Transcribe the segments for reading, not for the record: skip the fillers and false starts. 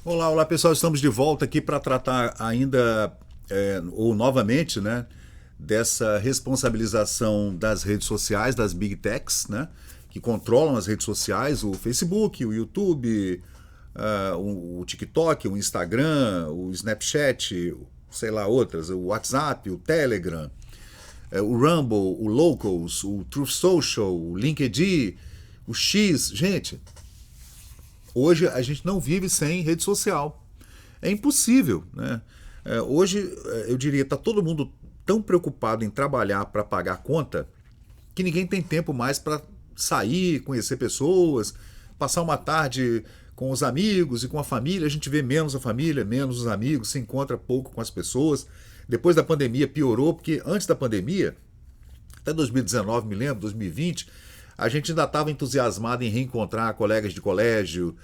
Olá, olá pessoal, estamos de volta aqui para tratar ainda, ou novamente, né, dessa responsabilização das redes sociais, das big techs, né, que controlam as redes sociais, o Facebook, o YouTube, o TikTok, o Instagram, o Snapchat, sei lá, outras, o WhatsApp, o Telegram, o Rumble, o Locals, o Truth Social, o LinkedIn, o X. Gente, hoje a gente não vive sem rede social. É impossível, né? Hoje, eu diria, está todo mundo tão preocupado em trabalhar para pagar a conta que ninguém tem tempo mais para sair, conhecer pessoas, passar uma tarde com os amigos e com a família. A gente vê menos a família, menos os amigos, se encontra pouco com as pessoas. Depois da pandemia piorou, porque antes da pandemia, até 2019, me lembro, 2020, a gente ainda estava entusiasmado em reencontrar colegas de colégio,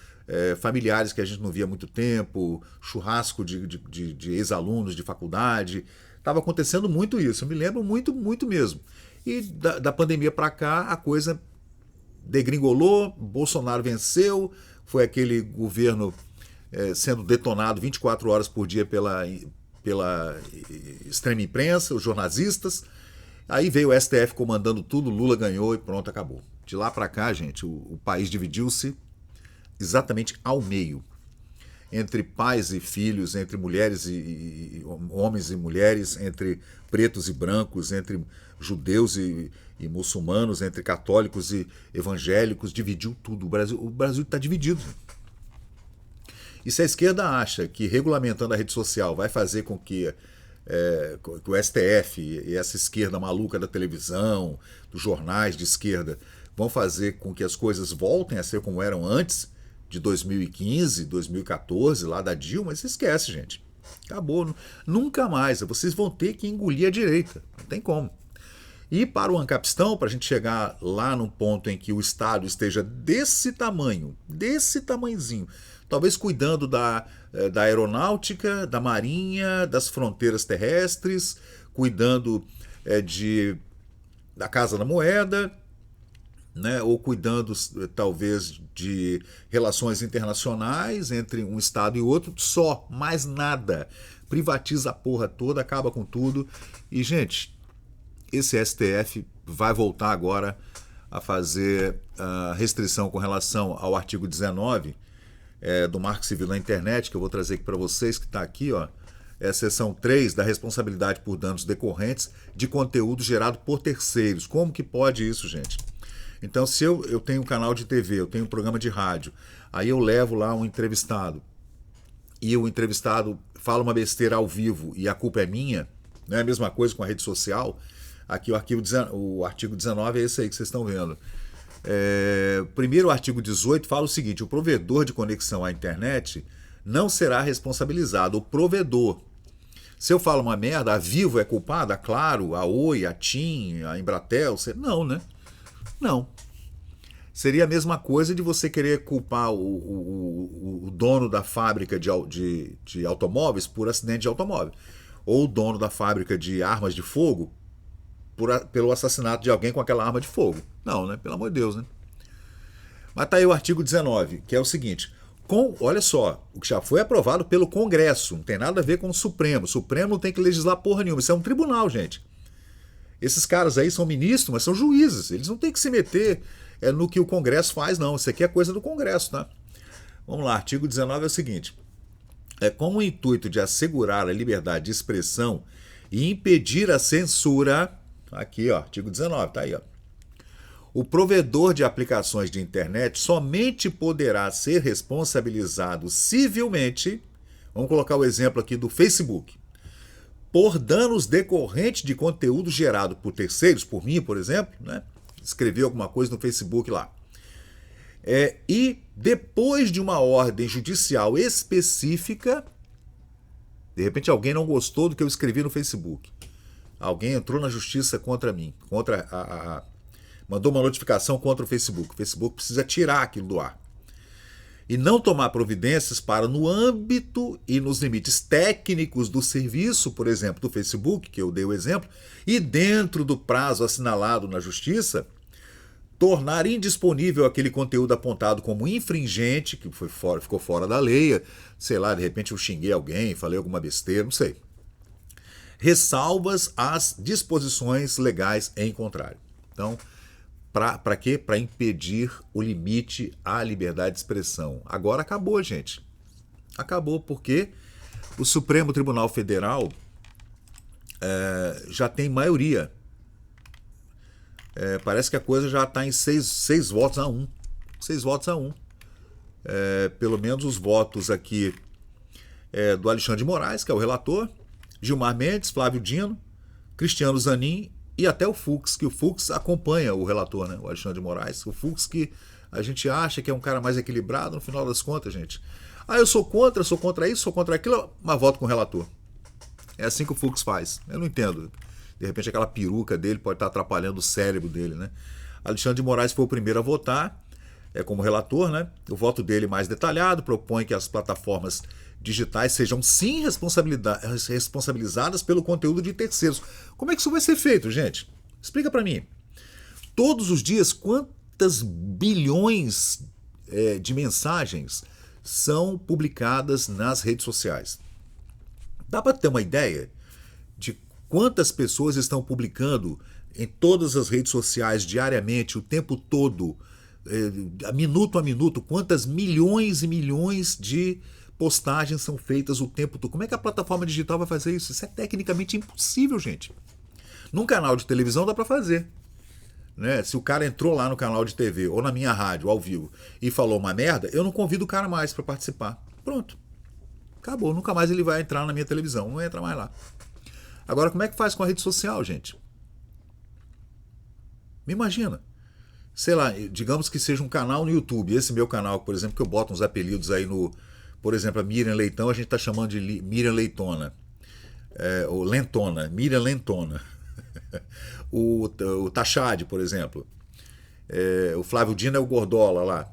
familiares que a gente não via há muito tempo, churrasco de ex-alunos de faculdade. Estava acontecendo muito isso, eu me lembro muito, muito mesmo. E da pandemia para cá, a coisa degringolou, Bolsonaro venceu, foi aquele governo sendo detonado 24 horas por dia pela extrema imprensa, os jornalistas. Aí veio o STF comandando tudo, Lula ganhou e pronto, acabou. De lá para cá, gente, o país dividiu-se exatamente ao meio. Entre pais e filhos, entre mulheres e homens e mulheres, entre pretos e brancos, entre judeus e muçulmanos, entre católicos e evangélicos, dividiu tudo. O Brasil está dividido. E se a esquerda acha que regulamentando a rede social vai fazer com que o STF e essa esquerda maluca da televisão, dos jornais de esquerda, vão fazer com que as coisas voltem a ser como eram antes de 2015, 2014, lá da Dilma, se esquece, gente. Acabou. Nunca mais. Vocês vão ter que engolir a direita. Não tem como. E para o Ancapistão, para a gente chegar lá num ponto em que o Estado esteja desse tamanho, desse tamanhozinho, talvez cuidando da aeronáutica, da marinha, das fronteiras terrestres, cuidando da Casa da Moeda, né, ou cuidando talvez de relações internacionais entre um Estado e outro, só, mais nada. Privatiza a porra toda, acaba com tudo. E, gente, esse STF vai voltar agora a fazer restrição com relação ao artigo 19 do Marco Civil da Internet, que eu vou trazer aqui para vocês, que está aqui, ó. É a seção 3 da responsabilidade por danos decorrentes de conteúdo gerado por terceiros. Como que pode isso, gente? Então, se eu tenho um canal de TV, eu tenho um programa de rádio, aí eu levo lá um entrevistado, e o entrevistado fala uma besteira ao vivo e a culpa é minha, não é a mesma coisa com a rede social. Aqui o artigo 19 é esse aí que vocês estão vendo. Primeiro, o artigo 18 fala o seguinte: o provedor de conexão à internet não será responsabilizado. O provedor. Se eu falo uma merda, a Vivo é culpada? Claro, a Oi, a TIM, a Embratel? Não, né? Não. Seria a mesma coisa de você querer culpar o dono da fábrica de automóveis por acidente de automóvel. Ou o dono da fábrica de armas de fogo pelo assassinato de alguém com aquela arma de fogo. Não, né? Pelo amor de Deus, né? Mas tá aí o artigo 19, que é o seguinte: olha só, o que já foi aprovado pelo Congresso, não tem nada a ver com o Supremo. O Supremo não tem que legislar porra nenhuma, isso é um tribunal, gente. Esses caras aí são ministros, mas são juízes. Eles não têm que se meter no que o Congresso faz, não. Isso aqui é coisa do Congresso, tá? Vamos lá, artigo 19 é o seguinte: com o intuito de assegurar a liberdade de expressão e impedir a censura, aqui, ó, artigo 19, tá aí, ó. O provedor de aplicações de internet somente poderá ser responsabilizado civilmente, vamos colocar o exemplo aqui do Facebook, por danos decorrentes de conteúdo gerado por terceiros, por mim, por exemplo, né? Escrevi alguma coisa no Facebook lá. E depois de uma ordem judicial específica, de repente alguém não gostou do que eu escrevi no Facebook. Alguém entrou na justiça contra mim, mandou uma notificação contra o Facebook. O Facebook precisa tirar aquilo do ar. E não tomar providências para, no âmbito e nos limites técnicos do serviço, por exemplo, do Facebook, que eu dei o exemplo, e dentro do prazo assinalado na Justiça, tornar indisponível aquele conteúdo apontado como infringente, que ficou fora da lei, sei lá, de repente eu xinguei alguém, falei alguma besteira, não sei. Ressalvas às disposições legais em contrário. Então, para quê? Para impedir o limite à liberdade de expressão. Agora acabou, gente. Acabou porque o Supremo Tribunal Federal já tem maioria. Parece que a coisa já está em 6 votos a 1. 6 votos a 1. Pelo menos os votos aqui do Alexandre de Moraes, que é o relator, Gilmar Mendes, Flávio Dino, Cristiano Zanin e até o Fux, que o Fux acompanha o relator, né? O Alexandre de Moraes. O Fux que a gente acha que é um cara mais equilibrado, no final das contas, gente. Eu sou contra isso, sou contra aquilo, mas voto com o relator. É assim que o Fux faz. Eu não entendo. De repente aquela peruca dele pode estar atrapalhando o cérebro dele, né? Alexandre de Moraes foi o primeiro a votar, como relator, né? O voto dele mais detalhado propõe que as plataformas digitais sejam sim responsabilizadas pelo conteúdo de terceiros. Como é que isso vai ser feito, gente? Explica para mim. Todos os dias, quantas bilhões de mensagens são publicadas nas redes sociais? Dá para ter uma ideia de quantas pessoas estão publicando em todas as redes sociais diariamente, o tempo todo, minuto a minuto, quantas milhões e milhões de postagens são feitas o tempo todo? Como é que a plataforma digital vai fazer isso? Isso é tecnicamente impossível, gente. Num canal de televisão dá para fazer. Né? Se o cara entrou lá no canal de TV ou na minha rádio, ao vivo, e falou uma merda, eu não convido o cara mais para participar. Pronto. Acabou. Nunca mais ele vai entrar na minha televisão. Não entra mais lá. Agora, como é que faz com a rede social, gente? Me imagina. Sei lá, digamos que seja um canal no YouTube. Esse meu canal, por exemplo, que eu boto uns apelidos aí no... Por exemplo, a Miriam Leitão, a gente está chamando de Miriam Leitona. Ou Lentona. Miriam Lentona. o Tachad, por exemplo. O Flávio Dino é o Gordola lá.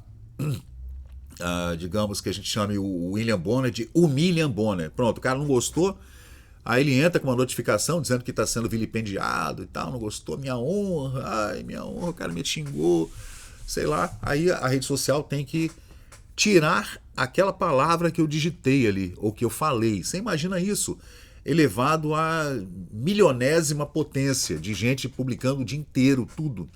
Digamos que a gente chame o William Bonner de o William Bonner. Pronto, o cara não gostou. Aí ele entra com uma notificação dizendo que está sendo vilipendiado e tal, não gostou, minha honra, o cara me xingou, sei lá. Aí a rede social tem que tirar aquela palavra que eu digitei ali, ou que eu falei. Você imagina isso, elevado à milionésima potência de gente publicando o dia inteiro, tudo.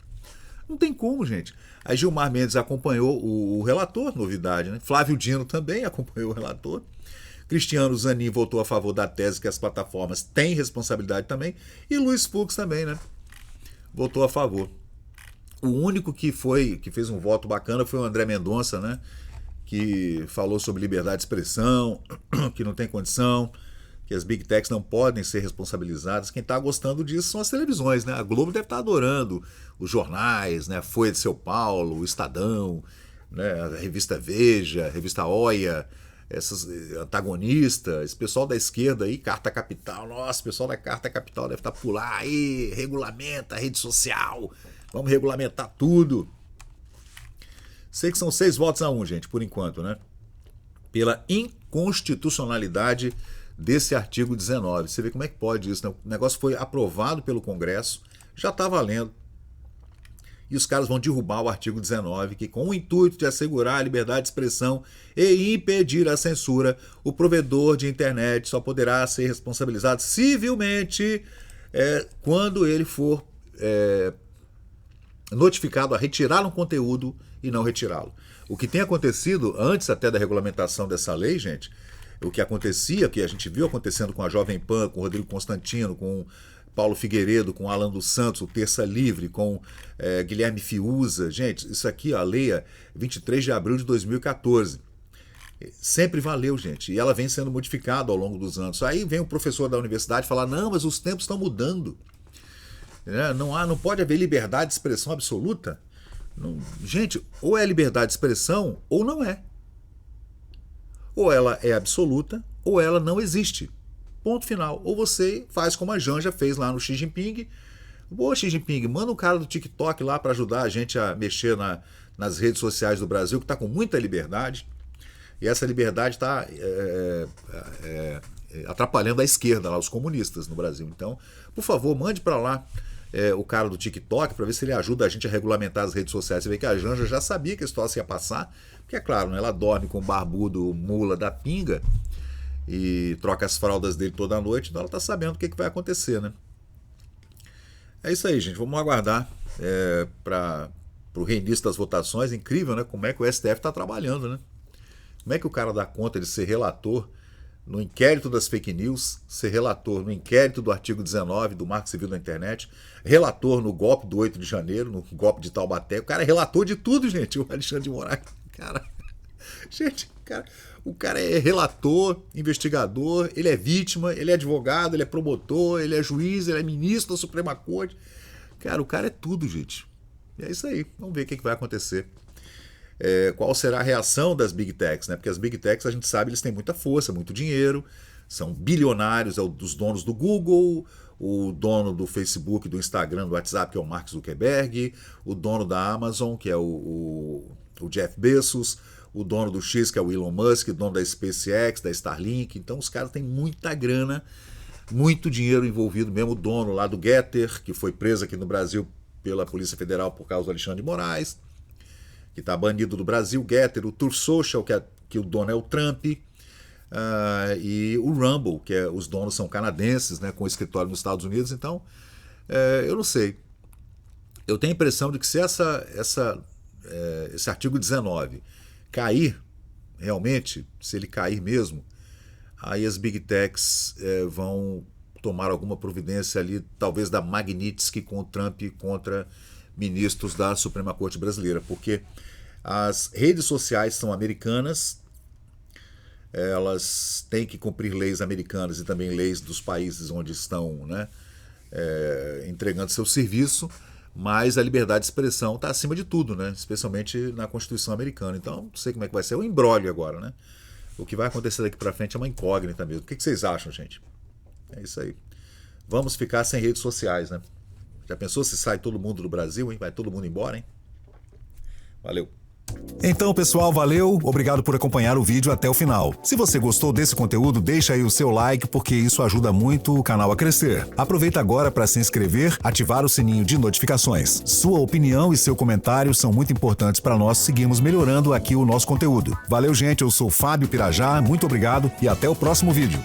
Não tem como, gente. Aí Gilmar Mendes acompanhou o relator, novidade, né? Flávio Dino também acompanhou o relator. Cristiano Zanin votou a favor da tese que as plataformas têm responsabilidade também. E Luiz Fux também, né? Votou a favor. O único que fez um voto bacana foi o André Mendonça, né? Que falou sobre liberdade de expressão, que não tem condição, que as Big Techs não podem ser responsabilizadas. Quem está gostando disso são as televisões, né? A Globo deve estar adorando os jornais, né? A Folha de São Paulo, o Estadão, né? A revista Veja, a revista Olha, essas antagonistas, esse pessoal da esquerda aí, Carta Capital, nossa, o pessoal da Carta Capital deve estar por lá, aí, regulamenta a rede social, vamos regulamentar tudo. Sei que são 6 votos a 1, gente, por enquanto, né? Pela inconstitucionalidade desse artigo 19. Você vê como é que pode isso, né? O negócio foi aprovado pelo Congresso, já está valendo. E os caras vão derrubar o artigo 19, que com o intuito de assegurar a liberdade de expressão e impedir a censura, o provedor de internet só poderá ser responsabilizado civilmente quando ele for notificado a retirar um conteúdo e não retirá-lo. O que tem acontecido, antes até da regulamentação dessa lei, gente, o que acontecia, que a gente viu acontecendo com a Jovem Pan, com o Rodrigo Constantino, com Paulo Figueiredo, com Alan dos Santos, o Terça Livre, com Guilherme Fiuza. Gente, isso aqui, a lei é 23 de abril de 2014. Sempre valeu, gente. E ela vem sendo modificada ao longo dos anos. Aí vem o professor da universidade falar, não, mas os tempos estão mudando. Não pode haver liberdade de expressão absoluta. Não, gente, ou é liberdade de expressão ou não é. Ou ela é absoluta ou ela não existe. Ponto final. Ou você faz como a Janja fez lá no Xi Jinping. Boa, Xi Jinping, manda um cara do TikTok lá para ajudar a gente a mexer nas redes sociais do Brasil, que está com muita liberdade. E essa liberdade está atrapalhando a esquerda, lá, os comunistas no Brasil. Então, por favor, mande para lá o cara do TikTok para ver se ele ajuda a gente a regulamentar as redes sociais. Você vê que a Janja já sabia que a situação ia passar, porque é claro, né, ela dorme com o barbudo mula da pinga e troca as fraldas dele toda noite, então ela está sabendo o que vai acontecer, né? É isso aí, gente. Vamos aguardar para o reinício das votações. Incrível, né? Como é que o STF está trabalhando, né? Como é que o cara dá conta de ser relator no inquérito das fake news, ser relator no inquérito do artigo 19 do Marco Civil da Internet, relator no golpe do 8 de janeiro, no golpe de Taubaté. O cara é relator de tudo, gente, o Alexandre de Moraes. Cara, gente, o cara é relator, investigador, ele é vítima, ele é advogado, ele é promotor, ele é juiz, ele é ministro da Suprema Corte. Cara, o cara é tudo, gente. E é isso aí. Vamos ver o que vai acontecer. Qual será a reação das Big Techs, né? Porque as Big Techs, a gente sabe, eles têm muita força, muito dinheiro, são bilionários, os donos do Google, o dono do Facebook, do Instagram, do WhatsApp, que é o Mark Zuckerberg, o dono da Amazon, que é o Jeff Bezos, o dono do X, que é o Elon Musk, o dono da SpaceX, da Starlink. Então os caras têm muita grana, muito dinheiro envolvido, mesmo o dono lá do Getter, que foi preso aqui no Brasil pela Polícia Federal por causa do Alexandre de Moraes, que está banido do Brasil, Getter, o Truth Social, que o dono é o Trump, e o Rumble, que os donos são canadenses, né, com escritório nos Estados Unidos. Então, eu não sei. Eu tenho a impressão de que se esse artigo 19 cair, realmente, se ele cair mesmo, aí as Big Techs vão tomar alguma providência ali, talvez da Magnitsky com o Trump contra ministros da Suprema Corte Brasileira, porque as redes sociais são americanas, elas têm que cumprir leis americanas e também leis dos países onde estão, né, entregando seu serviço, mas a liberdade de expressão está acima de tudo, né, especialmente na Constituição americana. Então, não sei como é que vai ser o imbróglio agora, né? O que vai acontecer daqui para frente é uma incógnita mesmo. O que vocês acham, gente? É isso aí. Vamos ficar sem redes sociais, né? Já pensou se sai todo mundo do Brasil, hein? Vai todo mundo embora, hein? Valeu. Então, pessoal, valeu, obrigado por acompanhar o vídeo até o final. Se você gostou desse conteúdo, deixa aí o seu like, porque isso ajuda muito o canal a crescer. Aproveita agora para se inscrever, ativar o sininho de notificações. Sua opinião e seu comentário são muito importantes para nós seguirmos melhorando aqui o nosso conteúdo. Valeu, gente, eu sou Fábio Pirajá, muito obrigado e até o próximo vídeo.